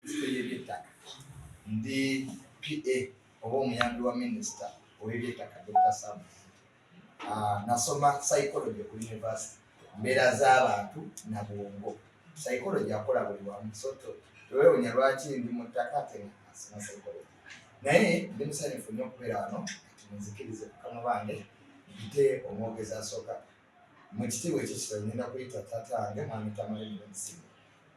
Yeby'ettaka ndi PA oba omuyambi wa minisita ow'eby'ettaka Dr. Sam. Nasoma psychology ku university, mbeera z'abantu na bwongo. Psychology akola buli wamu, so teweewunya lwaki ndi mu ttaka ate asoma psychology. Naye ndi musanyufu nnyo okubeera wano kati munzikirize mukama bange mpite omwogezi asooka mu kitiibwa ekyo ngenda kuyita taata wange mwami Tamale Mirundi.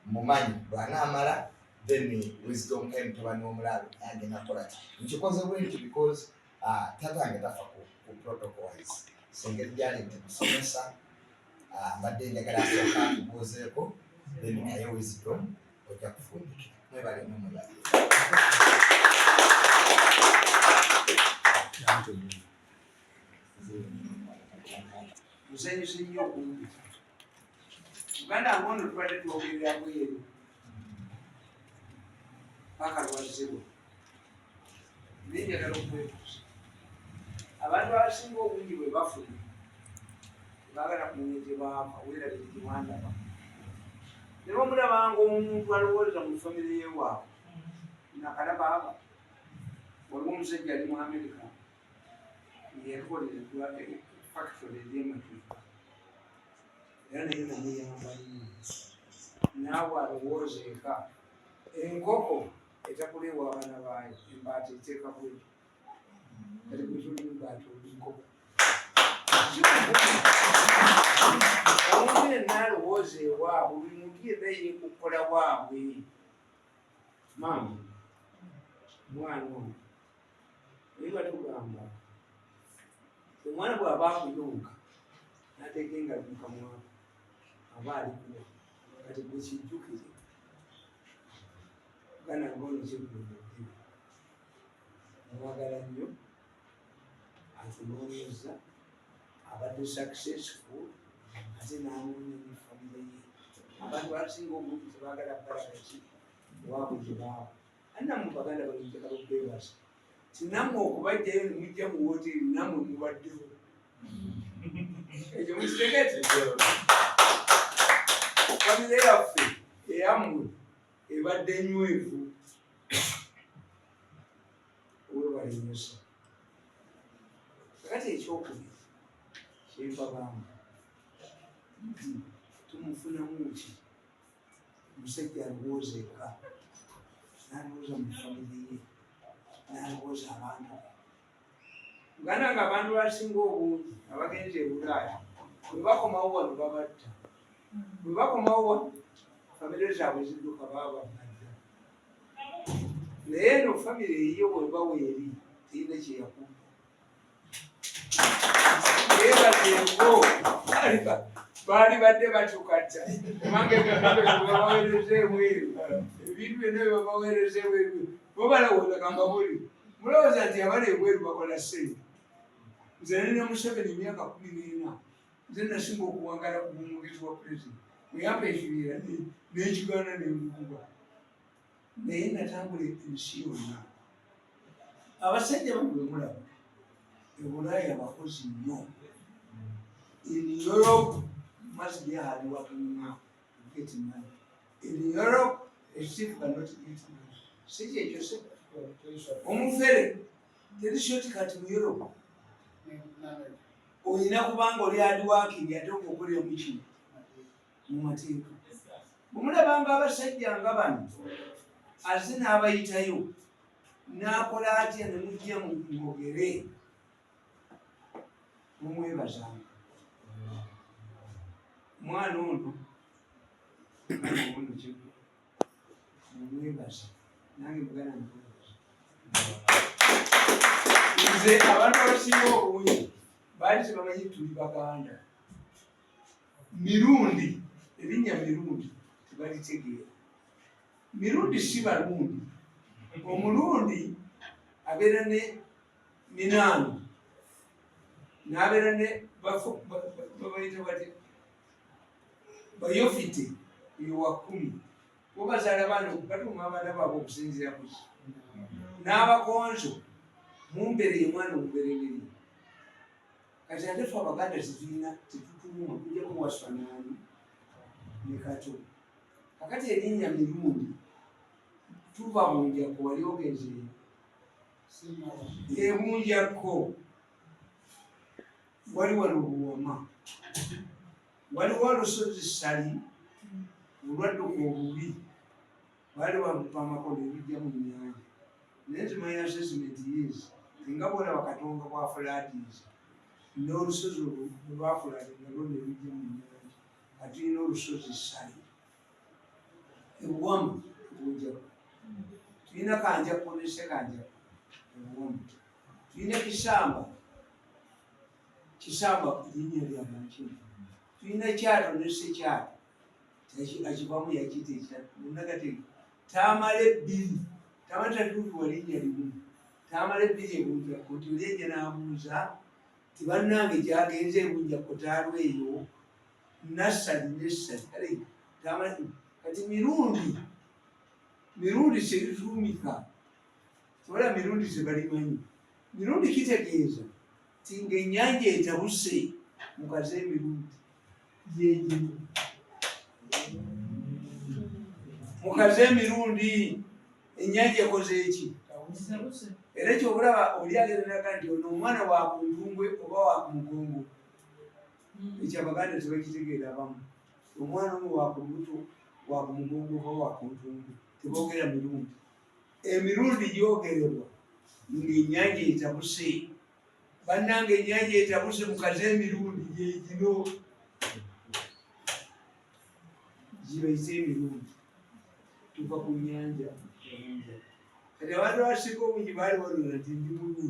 Mumanyi bw'anaamala then wisdom came to one w'omulaalo agenda kukola ki nkikoze bwenti because taata wange tafa ku protocol so engeri gyali nti musomesa mbadde njagala asooka Buseko then naye wisdom ojja kufundikira mwebale nomulala. Musanyusa nnyo okumpita Uganda ngono tubadde twogerera bweru paka lwazibwa naye njagala okwebuuza abantu abasinga obungi bwe bafuna baagala kumanya gye baava weerabye gyewandaba ne bamulabanga omuntu alowooza mu famire yewaabwe nakalaba aba waliwo omusajja ali mu Amerika yakolera factory ery'ematuuka era naye namuyamba nnyo naawe alowooza eka enkoko etakuleewa abaana baayo embaata eteeka bwetu kati bwetulibbaata olwenkoko omuntu yenna alowooza ewaabwe buli muntu yenna yeekukola waabwe. Maama omwana ono naye batugamba omwana bw'aba akuyonka n'ateeka engalo mu kamwa aba alikuwa kati gwe kijjukire Uganda ngono kyeguludde mwagala nnyo atunoonyeza abadde successful ate n'anoonya ne famire ye. Abantu abasinga obungi tebaagala bbalaga ki waabwe gye baaba annammwe Baganda balunjagala okwebaza tinammwe okubajjayo ne mujja mu woteeri nammwe mubaddewo ekyo mukitegeete famire yaffe eyammwe ebadde nywevu webalenyosa kakati ekyokubiri kyempabanga tumufunamu ki omusajja alowooza eka n'alowooza mu famire ye n'alowooza abantu Uganda nga abantu basinga obungi abagenzi e Bulaaya bwe bakomawo wano babatta bwe bakomawo wano famire zaabwe zidduka baaba badda naye eno famire eyiyo bweba weeri terina kyeyakuba yebazengo baali badde batukatta emange babaweereza ebweru ebintu byonna byebabaweereza ebweru bo balowooza kamba buli mulowooza nti abali ebweru bakola ssente. Nze nina Museveni emyaka 14 nze nasinga okuwangala ku bumugezi wa pulezidenti muyampa ekibiira n'ekiganda n'emukuba naye natambula ensi yonna. Abasajja bano bwe mulaba e Bulaaya abakozi nnyo in Europe must be hard working now get money in Europe a chief cannot get money sije ekyo se omufere teri shortcut mu Europe oyina kubanga oli hard working ate okukolera mu kino mu mateeka bwemulabanga abasajja nga bano aze n'abayitayo n'akola atya ne mujja mu mwogere mumwebazanga omwana ono ono kigo mumwebaza nange mugana nkwebaza. Nze abantu abasinga obungi baali tebamanyi tuli Baganda. Mirundi erinnya Mirundi tebalitegeera. Mirundi si Balundi. Omulundi abeera ne minaano n'abeera ne babayita bati bayofite eyowa 10 bo bazaala baana batuuma abaana baabwe okusinziira ku ki n'abakonzo mumbere ye mwana omuberengeri kati ate ffe Abaganda tetulina tetutuuma kujjaku wasfanaani ne kato kakati erinnya Mirundi tuva Bunjakko wali ogeze Bunjakko waliwo Lubuwama waliwo olusozi Sali olwadduka obubi baali bamakola ebijja mu nnyanja naye zimanyi assessment yeezi nga bwolaba Katonga bwa fulaatiza n'olusozi olwafulatinga lwonna ebijja mu nnyanja kati tulina olusozi Sali Ebuwama Bunjakko tulina Kanjakko ne Ssekanjakko Ebuwama tulina Kisamba linnya lya Nankima tulina Kyato ne Ssekyato akivamu yakita ekyatu munagate Tamale bbiri Tamale tatuukiwa linnya limu Tamale bbiri Ebunjakko nti olyenye n'abuuza ti bannange gyagenze Ebunjakko taalo eyo Nassali n'Essali kale Tamale kati Mirundi serituumika wala Mirundi tebalimanyi Mirundi kitegeeza ti ng'ennyanja etabuse mukaze Mirundi yenyini mukaze Mirundi ennyanja ekoze eki era ekyobulaba oli agereraga nti ono omwana wa ku Ntungwe oba wa ku Mugongo ekyo Abaganda tebakitegeera abamu omwana omu wa ku Lubuto wa ku Mugongo oba wa ku Ntungwe teboogera Mirundi Emirundi gyogerebwa ng'ennyanja etabuse bannange ennyanja etabuse mukaze Mirundi gyegino gibayise Emirundi tuva ku nnyanja kati abantu abasinga obungi baali balona nti ndi Murundi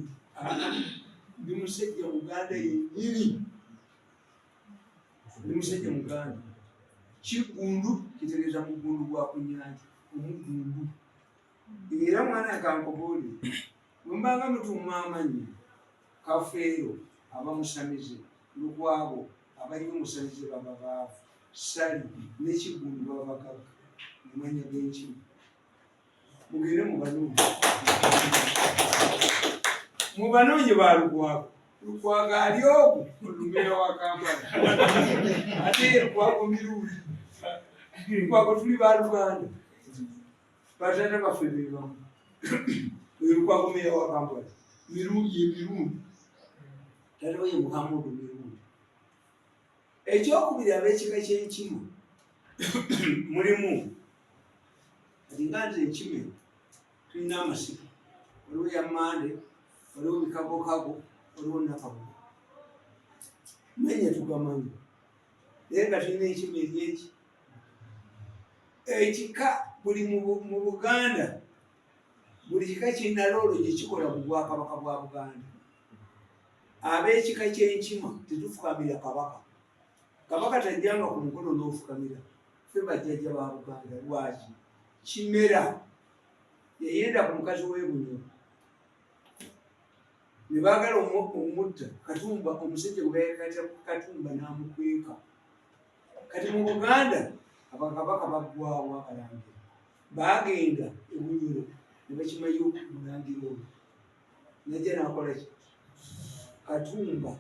ndi musajja Muganda yennyini ndi musajja Muganda Kiggundu kitegeeza mugundu gwa ku nnyanja omuggundu era mwana akankobooli mwembanga mutuuma amannya Kafeero abamusamize Lukwago abalina omusamize baba baavu Sali ne Kiggundu baba bagagga amanya g'enkimu mugende mubanoonye ba Lukwago ali ogwo olumeera wa Kampala ate Lukwago Mirundi Lukwago tuli ba Luganda batata baffe be bamu Lukwago meeya wa Kampala Mirundi taliwo ye Muhammadu Mirundi ekyokubiri ab'ekika ky'enkima mulimu kati nga nze enkime tulina amasiko waliwo Yammande waliwo Bikagokago waliwo Nakabugo manya tugamanyi naye nga tulina enkime eryeki ekika buli mu Buganda buli kika kirina loolo gye kikola mu Bwakabaka bwa Buganda ab'ekika ky'enkima tetufukamira Kabaka Kabaka tajjanga ku mukono n'ofukamira ffe bajjajja ba Buganda lwaki Kimera yayenda ku mukazi w'Ebunyoro ne baagala omutta Katumba omusajja gwe bayekata Katumba n'amukweka kati mu Buganda Abakabaka baggwawo Abalangira baagenda Ebunyoro ne bakimanyi Omulangira oyo najja n'akola ki Katumba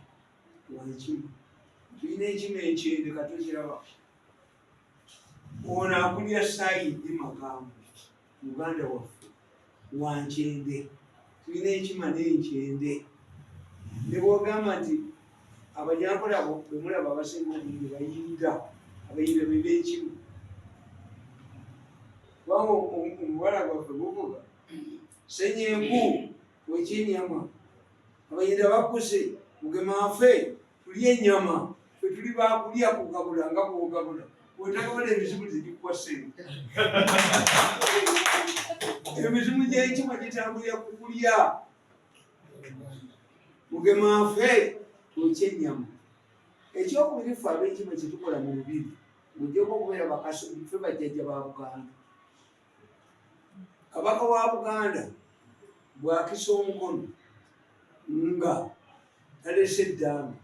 wankima tulina enkima enkyende katokiraba ono akulya Saidi Magambo Uganda waffe wankyende tulina enkima n'enkyende ne bwogamba nti Abanyankole abo bwe mulaba abasinga obungi bayinda abayinda be b'enkima kubanga omubala gwaffe guvuga Senyenku wekyenyama abayinda bakkuse mugemanfe tulya ennyama ffe tuli bakulya kugabula nga bwogabula bwotagabula emizimu tegikuwa ssente emizimu gy'enkima gitambulira kukulya mugemanfe twokya ennyama ekyokubiri ffe ab'enkima kyetukola mu lubiri mujjeko okubeera bakasomi ffe bajjajja ba Buganda Kabaka wa Buganda bw'akisa omukono nga talese eddaama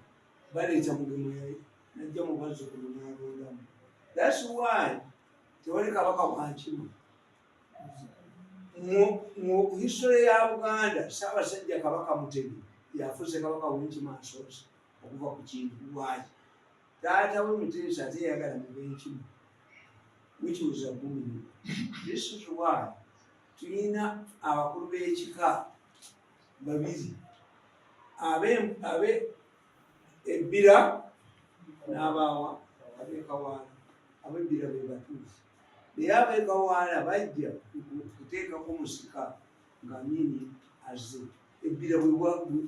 baleeta mugemo yaye najja mu bazzukulu n'alondamu that's why tewali Kabaka bwankima mu history ya Buganda Ssaabasajja Kabaka Mutebi yafuuse Kabaka w'enkima asoose okuva ku kintu lwaki taata we Muteesa ate yayagala mu b'enkima which was a boon. This is why tulina abakulu b'ekika babiri abe ebbira n'abaawa ab'ekawaala. Ab'ebbira be batuufu naye ab'ekawaala bajja kuteekako musika nga Amini azze. Ebbira bwe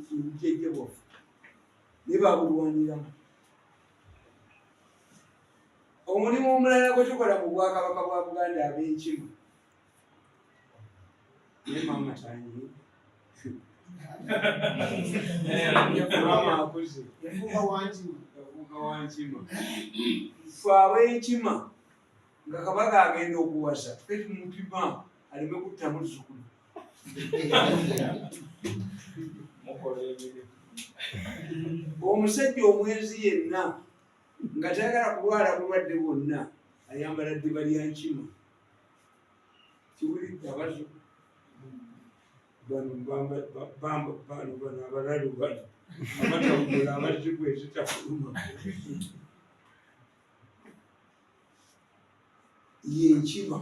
bujjajja bwaffe naye babulwaniramu. Omulimu omulala gwe tukola mu Bwakabaka bwa Buganda ab'enkima naye maama tanyi maama akuze yafuuka wankima. Ffe ab'enkima nga Kabaka agenda okuwasa ffe tumupima aleme kuttamu luzzukulu. Omusajja omwenzi yenna nga tayagala kulwala bulwadde bwonna ayambala ddiba lya nkima. Kiwulidde abazo bano abalalu bano abatawugula abazibu ezitafuluma yenkima.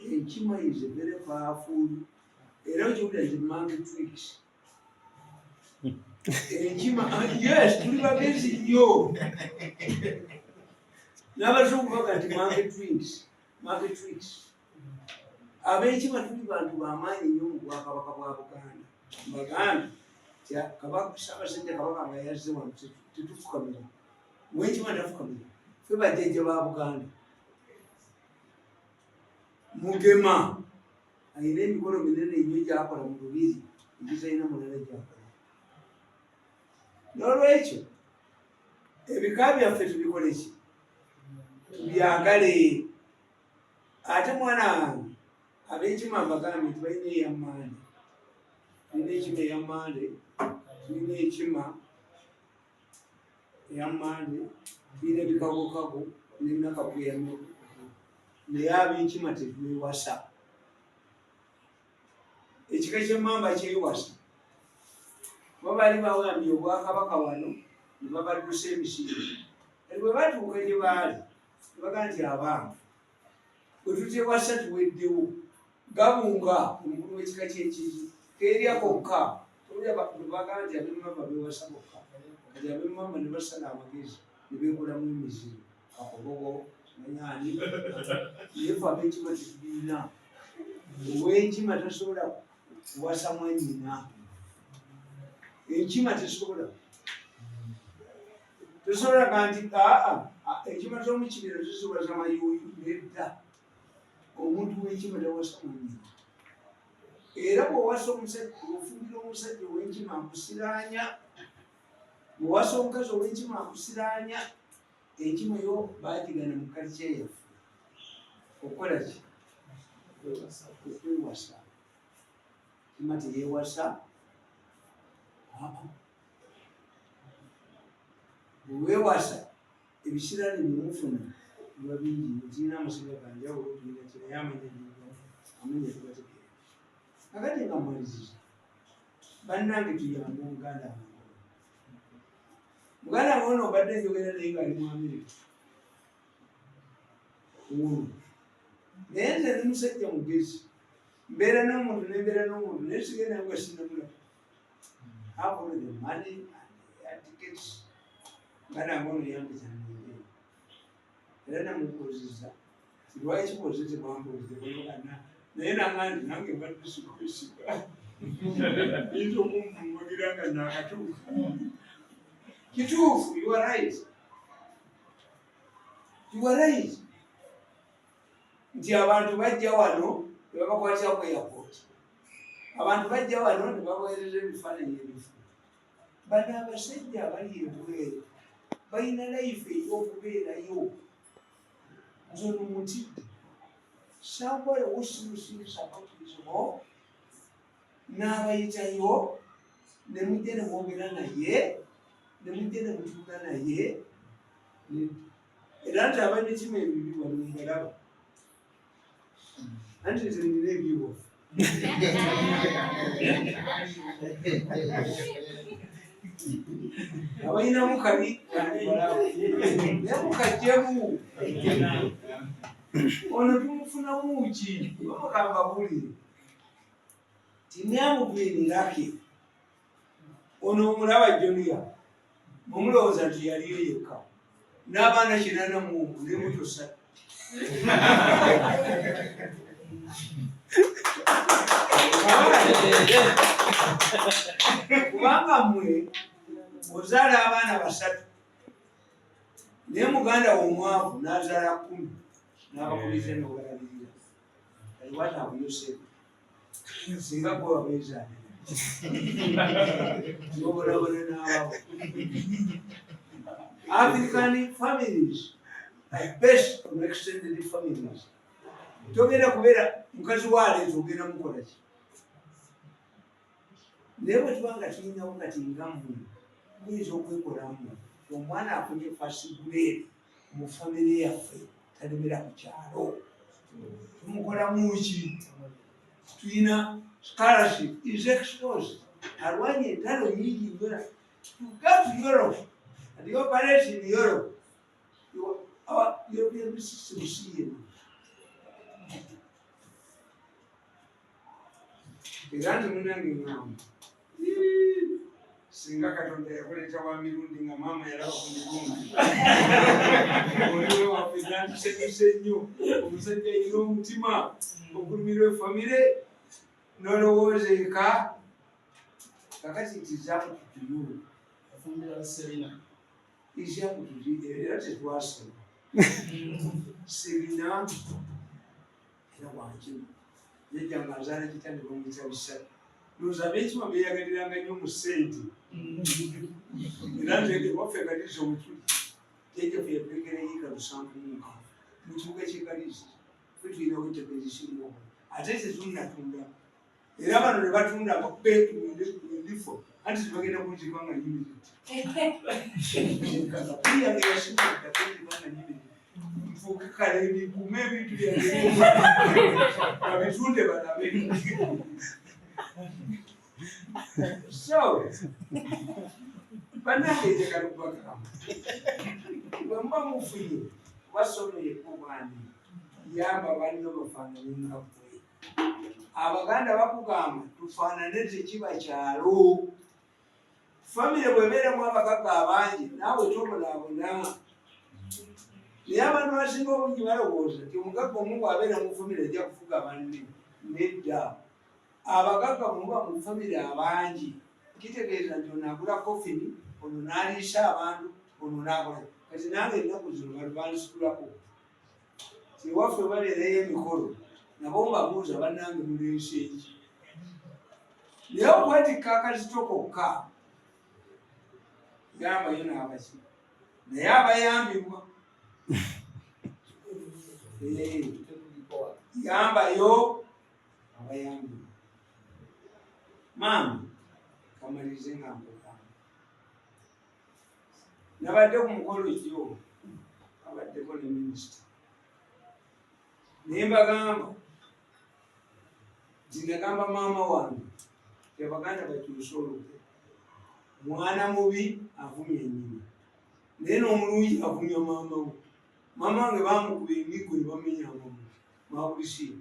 Enkima is a very powerful era okiwulira nti mange tricks. Enkima yes tuli bagezi nnyo n'abazungu baga nti mange tricks. Ab'enkima tuli bantu b'amaanyi nnyo mu Bwakabaka bwa Buganda. Mbagamba Ssaabasajja Kabaka nga yazze wano tetufukamira. Ow'enkima tafukamira. Ffe bajjajja ba Buganda. Mugema alina emikolo minene nnyo gy'akola mu Lubiri egitalina mulala gy'akola. N'olwekyo ebika byaffe tubikole ki? Tubyagale. Ate mwana wange ab'enkima mbagambye nti balina eyammande. Tulina ekima eyammande, tulina ekima eyammande, tulina ebikagokago n'enakabuyamu. Naye ab'enkima tetwewasa. Ekika ky'emmamba kyewasa. Bo baali bawambye Obwakabaka wano ne babaddusa emisiri. Bwe batuuka gye baali ne bagaa nti abange bwe tutewasa tuweddewo. Gabunga omukulu w'ekika ky'ekiri keerya kokka. Bagaa nti ab'emmamba beewasa bokka. Kati ab'emmamba ne basala amagezi ne beekolamu emiziro. Kakobogo manyaani naye ffe ab'enkima tetubiina. Ow'enkima tasobola kuwasa mwannyina. Enkima tesobola. Tosobola nti enkima z'omukibira zisobola mayuuyu nedda. Omuntu w'enkima tawasa mwannyina. Era bw'owasa omusajja ofumbira omusajja ow'enkima akusiraanya. Bw'owasa omukazi ow'enkima akusiraanya. Enkima yo baagigana mu kalica yaffe. Okukola ki? Okwewasa. Enkima teyeewasa. Bweweewasa ebisiraani byemufuna biba bingi. Tulina amasiga ganjawulo tulina kiraye amanya tugategeera. Kakati nga mwaliziza bannange tuyambe Omuganda wange. Muganda wange ono obadde njogera naye ng'ali mu Amerika. Naye nze ndi musajja mugezi. Mbeera n'omuntu n'embeera n'omuntu naye sigenda nga sinamulaba. Have all the money and the tickets. Muganda wange ono yampiza n'engeri. Era namubuuziza lwaki bw'ozze mwambuuze naye nanga nti nange mbadde sikwesiga. Yinza okumpumagira nga naakatuufu. Kituufu, you are right. Nti abantu bajja wano ne babakwatira ku airport. Abantu bajja wano ne babaweereza ebifaananyi ebifu. Bano abasajja abali ebweru balina life ey'okubeerayo. Nze nomutidde. Somebody who sees about his home n'abayitayo ne mujja ne mwogera naye ne mujja ne mutuula naye. Era nti ab'emitima ebibi wano mbalaba. Anti nze nina ebyiwo. Abalinamu kabi naye mukajjemu. ono tumufuna muki bamugamba bulire tinamugwinirake ono omulaba Jonia mumulowooza nti yaliyo yekka n'abaana 84 n'embuto 3 kubanga mmwe ozaala abaana 3 naye muganda w'omwavu n'azaala 10 n'abakulize n'obalabirira aliwataabuyoseko singa gwe wabeezaalira n'obolabona n'abawo. African families are best on extended families. Togenda kubeera mukazi waaleezo ogenda mukola ki? Naye bwe tubanga tulinawo kati nga mmwe muyinza okwekolamu omwana afunye fasiguleeri mu famire yaffe talemera ku kyalo tumukolamu ki? Tulina scholarship is exposed alwanye entalo nyingi nnyo. You go to Europe and you operate in Europe, our European system is here. Era munange ngamba singa Katonda yakuleeta wa Mirundi nga maama yalaba ku Mirundi oliwe waffe nandisanyuse nnyo omusajja yina omutima ogulumirwa efamire nolowooza eka kakati tizakututuyulu izyakututi era tetwasoma Serina era wankimu yajjanga azaala kitande bamwita Bisatu looza ab'ekima beeyagaliranga nnyo mu ssente era nzege waffe Galizi omutuli jjajjaffe yatulekera yiika 7 mu kibuga ky'e Galizi ffe tulinawo ettaka ezisimuoko ate tetunnatunda era bano ne batunda bakubendifo anti tebagenda kunzika nga nyimiritti yange yasimaatakenzika nga nyimiritti nfuuke kale bikume ebintu byange babitunde balabe. So bannange njagala okubagamba bwe muba mufunye basomyeko bwani yamba balina bafaanane nga ggwe. Abaganda bakugamba tufaanane tekiba kyalo. Famire bwebeeramu abagagga abangi naawe tobonaabona. Naye abantu basinga obungi balowooza nti omugagga omu bw'abeera mu famire ajja kufuga banne. Nedda. Abagagga muba mu famire abangi kitegeeza nti ono agula kofini, ono n'aliisa abantu, ono n'akola. Kati nange ennaku zino bali bansitulako. Ewaffe baleerayo emikolo nabo mbabuuza bannange muleese eki. Naye okwetikka akazito kokka yambayo n'abaki naye abayambibwa yambayo abayambibwa. Maama kamalirize nga nkugamba nabadde ku mukolo kyo abaddeko ne minisita naye mbagamba nti nagamba maama wange abaganda bakyuse olugero mwana mubi avumya ennyina naye n'omulungi avumya maama we. Maama wange bamukuba emiggo ne bamenya amamu mawulisiyo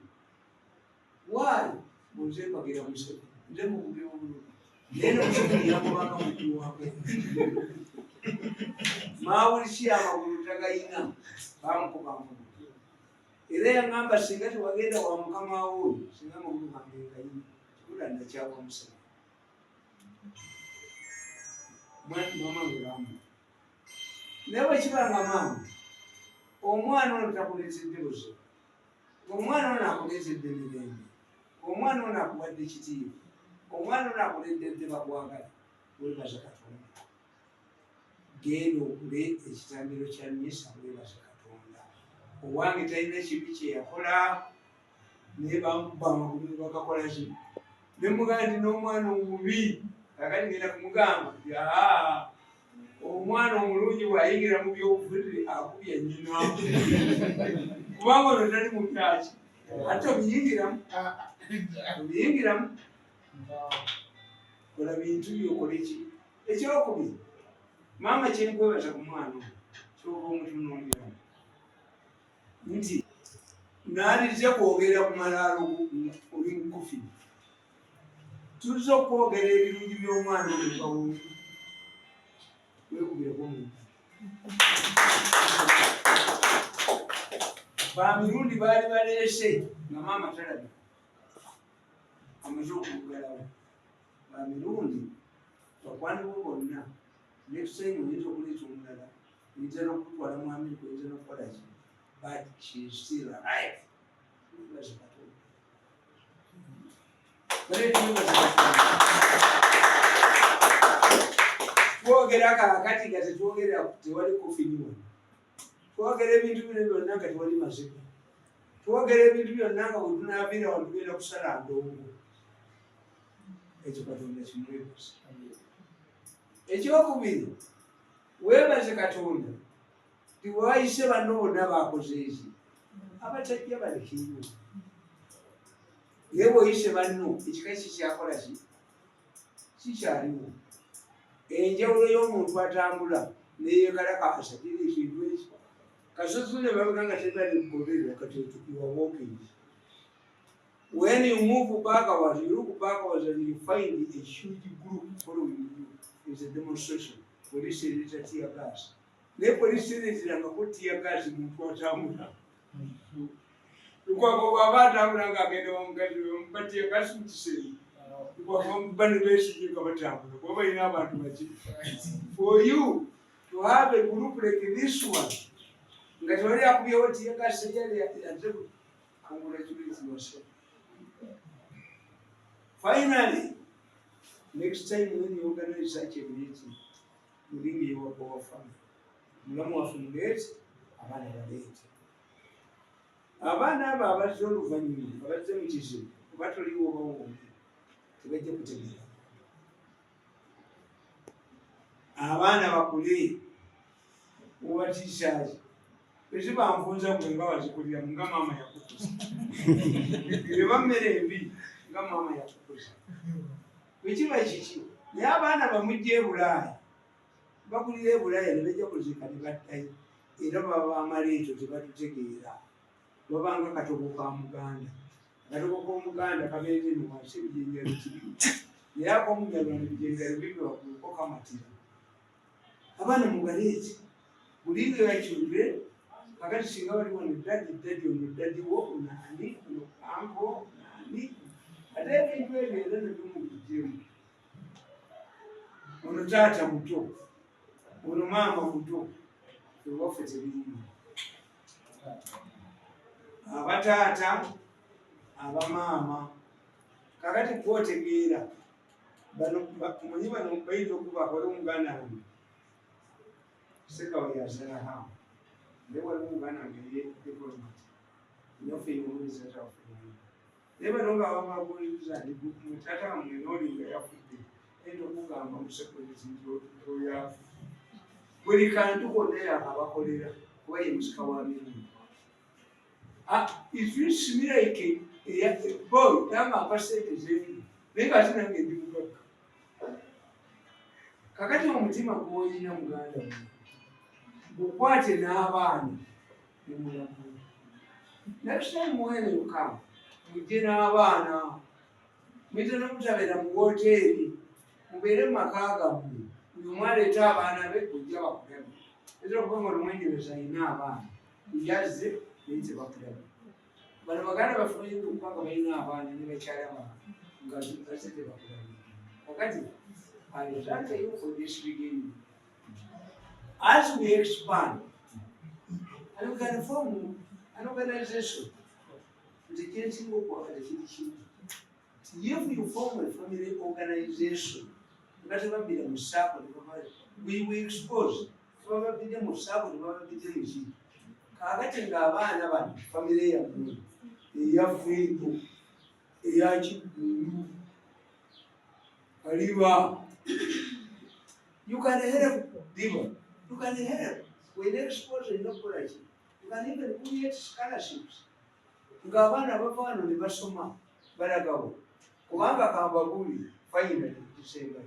waayo munzeepagira Buseko nze mukubira obulungi naye n'omuseko yamubanga mukiwako mawulisiyo amagulu tagayina bamukuba amamu. Era yangamba singa tewagenda wa mukama wo singa amagulu gange gayina kikula nakyagwa Museko. Mama ngamba naye bwekibanga maama omwana ono takuleetedde buzibu, omwana ono akuleetedde mirembe, omwana ono akuwadde kitiibwa, omwana ono akuleetedde bakwagala. Weebaza Katonda. Genda okule ekitambiro kya mmisa weebaza Katonda. Owange talina kibi kye yakola naye bamukuba amagulu ne bakakola ki ne mugamba nti n'omwana omubi kakati ngenda kumugamba nti omwana omulungi bw'ayingira mu byobuvudde akubya nnyina kubanga ono tali mu kyaki ate obiyingiramu obiyingiramu kola bintu byokole ki. Ekyokubiri maama kyenkwebaza ku mwana ono kyoba omutunuuliramu nti nalize kwogera ku malaalo oli mukufi tuliza okwogera ebirungi by'omwana omugawungu wekubireko omuntu Bamirundi baali baleese nga maama talabika amaze okugalawo Bamirundi bakwanibwo bonna next time oyinza okuleeta omulala oyinza n'okutwala mwami oyinza n'okukola ki but she is still alive twogera kakati nga tetwogerera tewali kofiniwa twogera ebintu bino byonna nga tewali mazima twogera ebintu byonna nga bwe tunaabira wano tugenda kusala ndongo ekyo Katonda kimwebaza ekyokubiri weebaze Katonda tiwayise banno bonna bakoze eki abatajja balekeyo naye bw'oyise banno ekika kikyakola ki kikyaliwo enjawulo y'omuntu atambula neyekalakaasa kiri ekintu ekyo kasosule bavuga nga tetali mugoberera kati you are walking. When you move backwards, you look backwards and you find a huge group following you. It's a demonstration. Police is a tear gas. The police is a tear gas in Guatemala. For you to have a group like this one, congratulate yourself. Finally, next time when you organize such a meeting, you bring your power family. Mulamu afungate, abana balete. Abana abo abazze oluvannyuma abazze mu kizibu batoliwo bawombi tebajja kutegeera. Abaana bakule mubatiisaazi ezibanfunza mwe nga wazikulira nga maama yakukuza eba mmere embi nga maama yakukuza bwekiba kiki naye abaana bamujja e Bulaaya bakulira e Bulaaya ne bajja kuzika ne battayo era baba bamala ekyo tebatutegeera babanga katogo ka Muganda akatogo k'Omuganda kabeeze no wansi ebijenjalo kibi naye ak'Omunyarwanda ebijenjalo bibi wagguluko kamatira. Abaana mubaleeti buli nga yakyulire kakati singa bali wano daddi ono daddi wo naani ono anko naani ate ebintu ebyo era nebimugujjemu ono taata muto ono maama muto ewaffe tebirimu abataata abamaama kakati kwotegeera manyi bano bayinza okuba waliwo Muganda wange Buseko yazala hapo naye waliwo Muganda wange ye diplomat naffe yomwezi atafuna naye bano nga bamabuuliza nti taata wamwe n'olinga yafudde enda okugamba Buseko ezintoyafu buli kantu konna yakabakolera kuba ye musika wa Mirundi. It feels to me like a boy, I'm percentage every. They got to get you back. Kakati omutima gw'olina Muganda gukwate n'abaana ne mulabula. Next time when you come, mujje n'abaana muyinza n'obutabeera mu woteeri mubeere mu maka gammwe buli omu aleeta abaana be ojja bakulabe. Ezira okuba nga olumwenjereza alina abaana yazze naye tebakulaba. Bano Baganda baffe bayinza okuba nga balina abaana ne bakyala baabwe nga azze tebakulaba. Kakati I thank you for this beginning. As we expand, and we can form an organization, the changing of organization. If you form a family organization, we will expose. Kakati ng'abaana bano family yammwe eyafeeko eyakigulu kaliba. You can help people. You can help. When they expose in knowledge, you can even create scholarships. Ng'abaana bava wano ne basoma balagawo kubanga kambaguli finally December.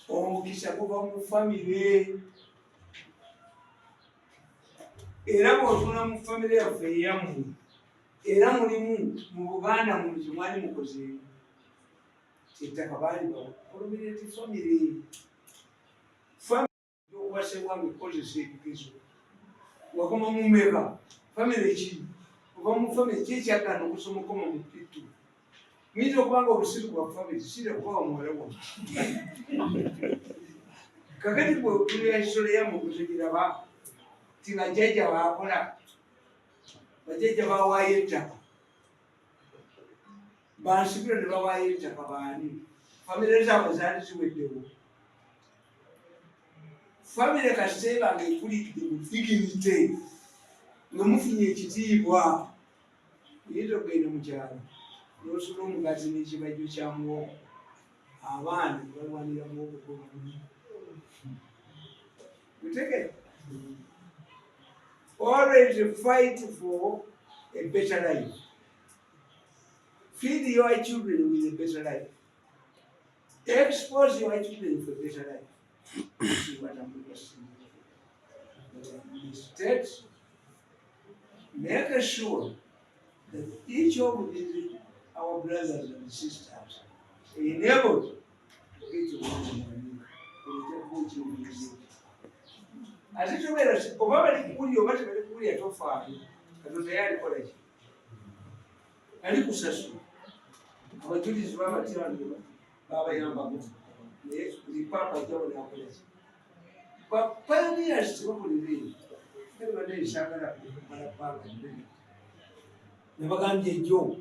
Omukisa guva mu family. Era bw'otuna mu family yaffe eyammwe era mulimu mu Buganda mu kimwali mukoze ettaka baali baprominent family okuwasebwa nga ekozesa ebigezo wakoma mu mmeka family ki oba mu family ki ekyagana okusoma okoma mu P2 muyinza okubanga obusiru bwa family sire kubawa muwala wonna kakati bwe okulira ekisolo yamu okutegera ti bajjajja baakola bajjajja bawaayo ettaka bansibiro ne bawaayo ettaka baani famire zaabwe zaali ziweddewo famire kaseera nga ekulidde mu dignity nga mufunye ekitiibwa oyinza okugenda mu kyalo n'osula omugazi n'ekibajjo kya muwogo abaana balwanira muwogo mutegere always fight for a better life. Feed your children with a better life. Expose your children for a better life. See what I'm going to say. Instead, make sure that each of these, our brothers and sisters are enabled to get to one azitubera oba bali kukuli oba tebali kukuli atofaayo Katonda yalikola ki ali kusasula abajulizi babatyandula babayambako naye buli paapa jawo nakola ki bapayoniers tebakolera eyo ebadde ekyagala mala bbanga nnene nabagambye jjo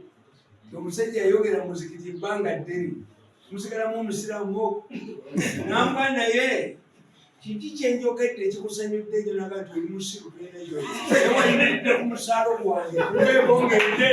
omusajja yayogera muzikiti ebbanga ddene musigalamu omusiramu namba naye kiki kyenjogedde ekikusanyudde ekyo naga tuli musiru tweneyo ewalinedde ku musaalo gwange kubebongedde